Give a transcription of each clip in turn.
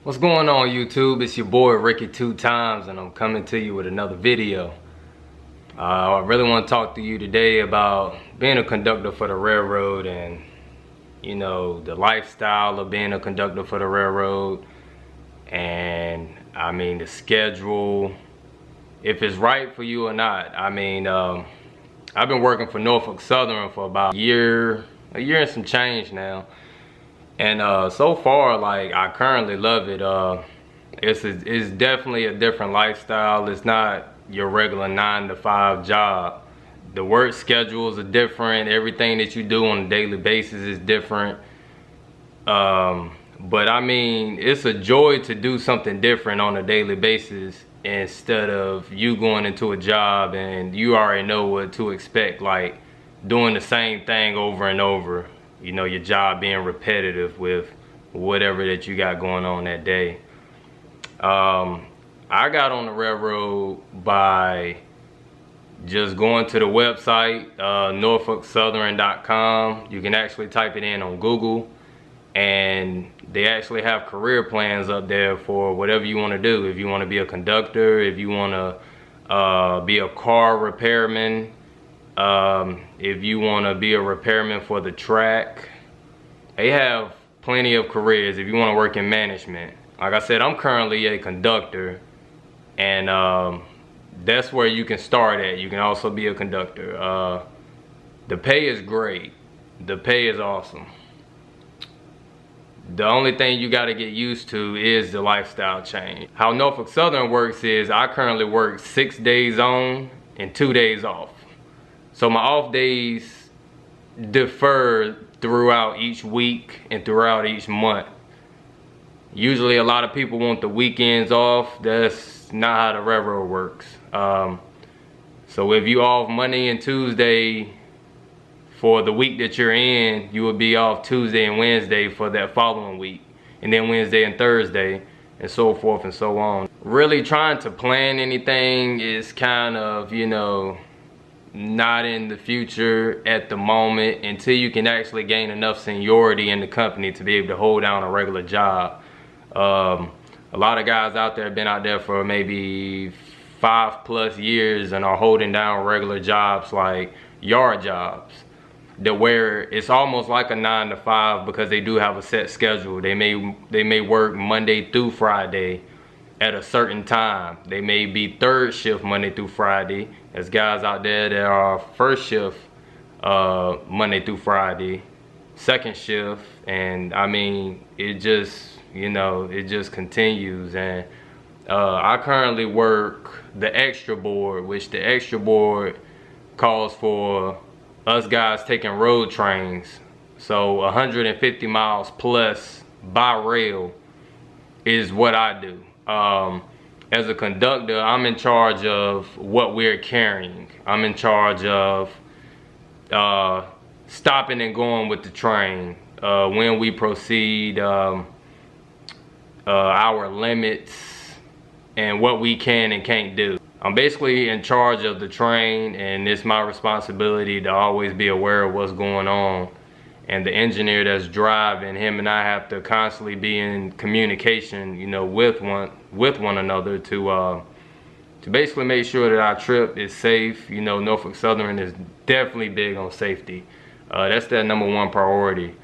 What's going on, YouTube? It's your boy Ricky 2 times, and I'm coming to you with another video. I really want to talk to you today about being a conductor for the railroad and, you know, the lifestyle of being a conductor for the railroad, and I mean the schedule, if it's right for you or not. I mean, I've been working for Norfolk Southern for about a year and some change now. And so far, like, I currently love it. It's definitely a different lifestyle. It's not your regular 9-to-5 job. The work schedules are different. Everything that you do on a daily basis is different. But I mean, it's a joy to do something different on a daily basis instead of you going into a job and you already know what to expect, like doing the same thing over and over. You know, your job being repetitive with whatever that you got going on that day. I got on the railroad by just going to the website, norfolksouthern.com. You can actually type it in on Google, and they actually have career plans up there for whatever you want to do. If you want to be a conductor, if you want to be a car repairman, if you want to be a repairman for the track, they have plenty of careers. If you want to work in management, like I said, I'm currently a conductor, and that's where you can start at. You can also be a conductor. The pay is great. The pay is awesome. The only thing you got to get used to is the lifestyle change. How Norfolk Southern works is I currently work 6 days on and 2 days off. So my off days differ throughout each week and throughout each month. Usually a lot of people want the weekends off. That's not how the railroad works. So if you off Monday and Tuesday for the week that you're in, you will be off Tuesday and Wednesday for that following week, and then Wednesday and Thursday, and so forth and so on. Really trying to plan anything is kind of, you know, not in the future at the moment until you can actually gain enough seniority in the company to be able to hold down a regular job. A lot of guys out there have been out there for maybe 5+ years and are holding down regular jobs, like yard jobs, that where it's almost like a 9-to-5 because they do have a set schedule. They may work Monday through Friday at a certain time. They may be third shift Monday through Friday. There's guys out there that are first shift Monday through Friday, second shift, and I mean, it just, you know, it just continues. And I currently work the extra board, which the extra board calls for us guys taking road trains. So 150 miles plus by rail is what I do. As a conductor, I'm in charge of what we're carrying. I'm in charge of stopping and going with the train, when we proceed, our limits, and what we can and can't do. I'm basically in charge of the train, and it's my responsibility to always be aware of what's going on. And the engineer that's driving, him and I have to constantly be in communication, you know, with one another to basically make sure that our trip is safe. You know, Norfolk Southern is definitely big on safety. That's their #1 priority.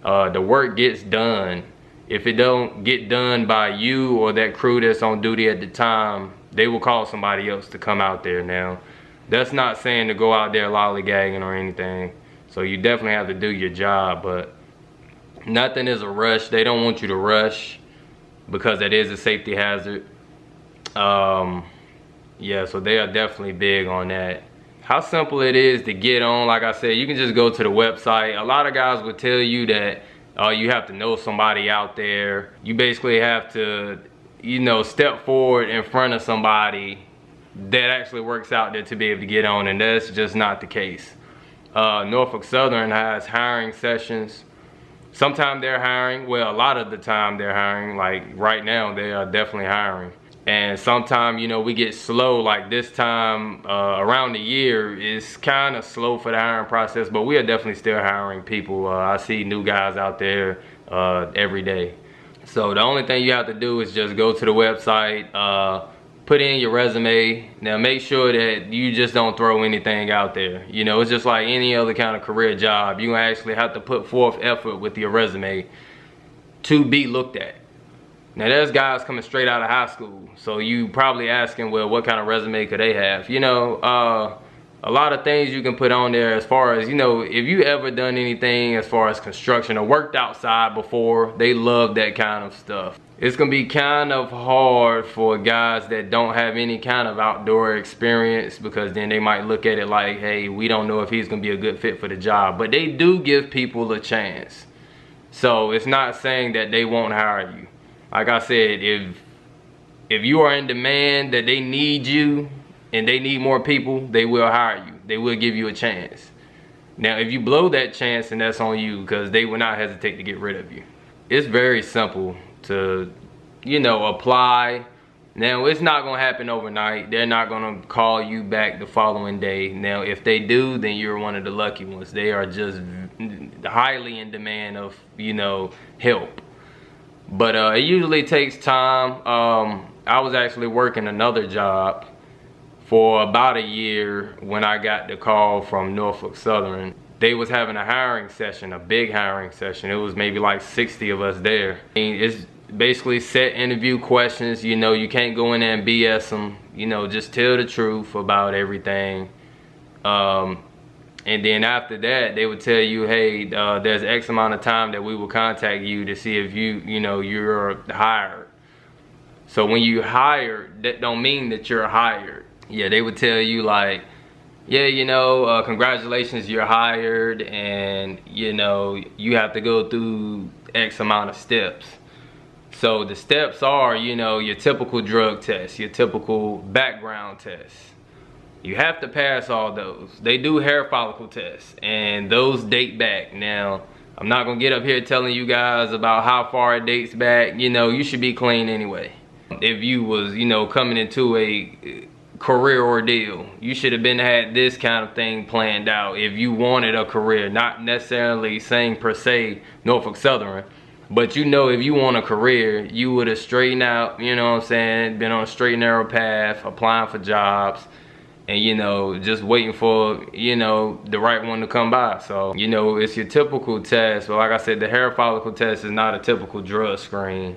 The work gets done. If it don't get done by you or that crew that's on duty at the time, they will call somebody else to come out there. Now, that's not saying to go out there lollygagging or anything. So you definitely have to do your job, but nothing is a rush. They don't want you to rush because that is a safety hazard. Yeah, so they are definitely big on that. How simple it is to get on, like I said, you can just go to the website. A lot of guys would tell you that you have to know somebody out there. You basically have to, you know, step forward in front of somebody that actually works out there to be able to get on, and that's just not the case. Norfolk Southern has hiring sessions. Sometimes they're hiring, well, a lot of the time they're hiring. Like right now, they are definitely hiring. And sometimes, you know, we get slow, like this time around the year is kind of slow for the hiring process, but we are definitely still hiring people. I see new guys out there every day. So the only thing you have to do is just go to the website, put in your resume. Now make sure that you just don't throw anything out there. You know, it's just like any other kind of career job. You actually have to put forth effort with your resume to be looked at. Now there's guys coming straight out of high school, so you probably asking, well, what kind of resume could they have? You know, a lot of things you can put on there as far as, you know, if you ever done anything as far as construction or worked outside before, they love that kind of stuff. It's gonna be kind of hard for guys that don't have any kind of outdoor experience, because then they might look at it like, hey, we don't know if he's gonna be a good fit for the job. But they do give people a chance. So it's not saying that they won't hire you. Like I said, if you are in demand, that they need you and they need more people, they will hire you. They will give you a chance. Now, if you blow that chance, then that's on you, because they will not hesitate to get rid of you. It's very simple to, you know, apply. Now, it's not gonna happen overnight. They're not gonna call you back the following day. Now, if they do, then you're one of the lucky ones. They are just highly in demand of, you know, help. But it usually takes time. I was actually working another job for about a year when I got the call from Norfolk Southern. They was having a hiring session, a big hiring session. It was maybe like 60 of us there. It's basically set interview questions. You know, you can't go in there and BS them. You know, just tell the truth about everything. And then after that, they would tell you, hey, there's X amount of time that we will contact you to see if you're hired. So when you hired, that don't mean that you're hired. Yeah, they would tell you like, yeah, you know, congratulations, you're hired, and you know, you have to go through X amount of steps. So the steps are, you know, your typical drug test, your typical background test. You have to pass all those. They do hair follicle tests, and those date back. Now, I'm not gonna get up here telling you guys about how far it dates back. You know, you should be clean anyway. If you was, you know, coming into a career ordeal, you should have had this kind of thing planned out if you wanted a career. Not necessarily saying per se Norfolk Southern, but you know, if you want a career, you would have straightened out, you know what I'm saying, been on a straight and narrow path, applying for jobs, and you know, just waiting for, you know, the right one to come by. So, you know, it's your typical test. But like I said, the hair follicle test is not a typical drug screen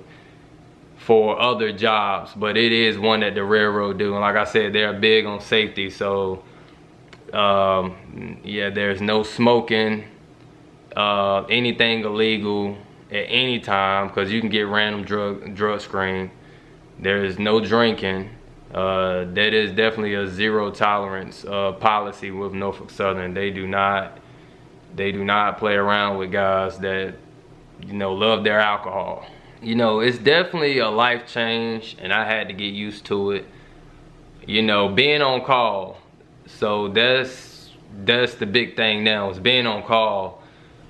for other jobs, but it is one that the railroad do. And like I said, they're big on safety. So yeah, there's no smoking, anything illegal at any time, because you can get random drug screen. There is no drinking. That is definitely a zero tolerance policy with Norfolk Southern. They do not play around with guys that, you know, love their alcohol. You know, it's definitely a life change, and I had to get used to it. You know, being on call. So that's the big thing now, is being on call.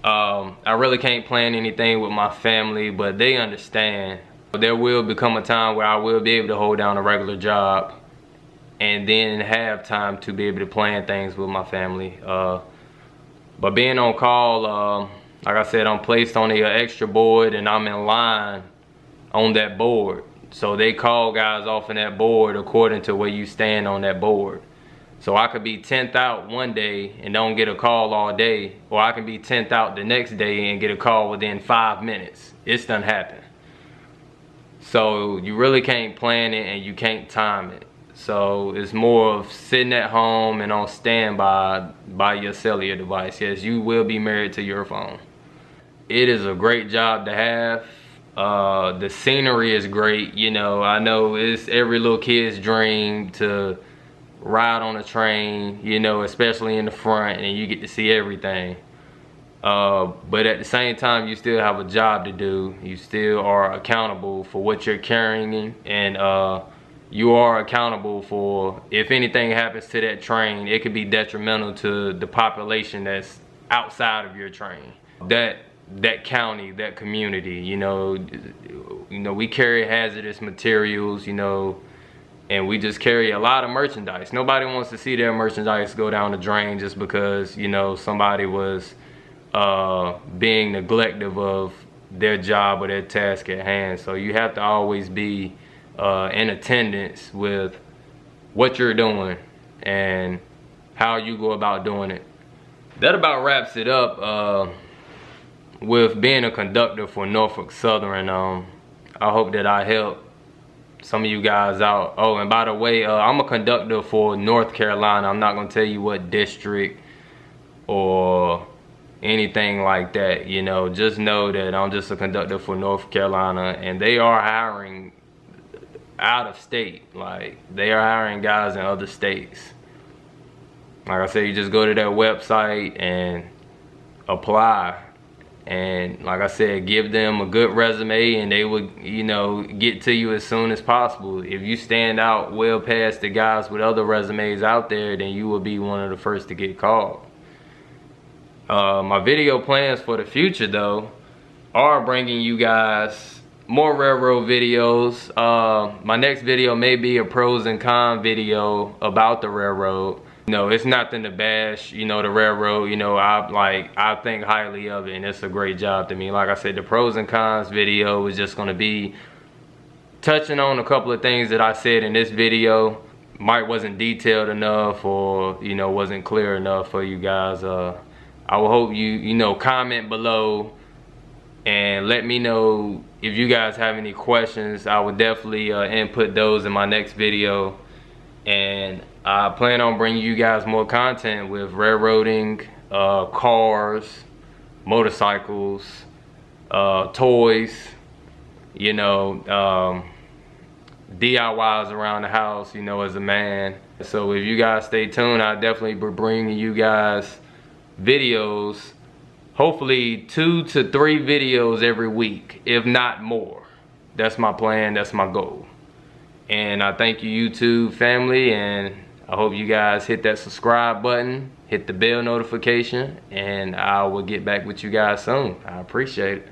I really can't plan anything with my family, but they understand. There will become a time where I will be able to hold down a regular job and then have time to be able to plan things with my family. But being on call, like I said, I'm placed on an extra board, and I'm in line on that board. So they call guys off in that board according to where you stand on that board. So I could be 10th out one day and don't get a call all day, or I can be 10th out the next day and get a call within 5 minutes. It's done happened. So you really can't plan it, and you can't time it. So it's more of sitting at home and on standby by your cellular device. Yes, you will be married to your phone. It is a great job to have. The scenery is great. You know, I know it's every little kid's dream to ride on a train, you know, especially in the front, and you get to see everything. But at the same time, you still have a job to do. You still are accountable for what you're carrying, and you are accountable for, if anything happens to that train, it could be detrimental to the population that's outside of your train. That county, that community, you know, we carry hazardous materials, you know, and we just carry a lot of merchandise. Nobody wants to see their merchandise go down the drain just because, you know, somebody was being neglective of their job or their task at hand. So you have to always be in attendance with what you're doing and how you go about doing it. That about wraps it up with being a conductor for Norfolk Southern. I hope that I helped some of you guys out. Oh, and by the way, I'm a conductor for North Carolina. I'm not gonna tell you what district or anything like that. You know, just know that I'm just a conductor for North Carolina, and they are hiring out of state. Like, they are hiring guys in other states. Like I said, you just go to their website and apply. And like I said, give them a good resume and they would, you know, get to you as soon as possible. If you stand out well past the guys with other resumes out there, then you will be one of the first to get called. My video plans for the future, though, are bringing you guys more railroad videos. My next video may be a pros and cons video about the railroad. You know, it's nothing to bash, you know, the railroad. You know, I think highly of it, and it's a great job to me. Like I said, the pros and cons video is just gonna be touching on a couple of things that I said in this video. Might wasn't detailed enough, or, you know, wasn't clear enough for you guys. I will hope you know, comment below and let me know if you guys have any questions. I would definitely input those in my next video. And I plan on bringing you guys more content with railroading, cars, motorcycles, toys, you know, DIYs around the house, you know, as a man. So if you guys stay tuned, I'll definitely be bringing you guys videos, hopefully 2 to 3 videos every week, if not more. That's my plan, that's my goal. And I thank you, YouTube family, and I hope you guys hit that subscribe button, hit the bell notification, and I will get back with you guys soon. I appreciate it.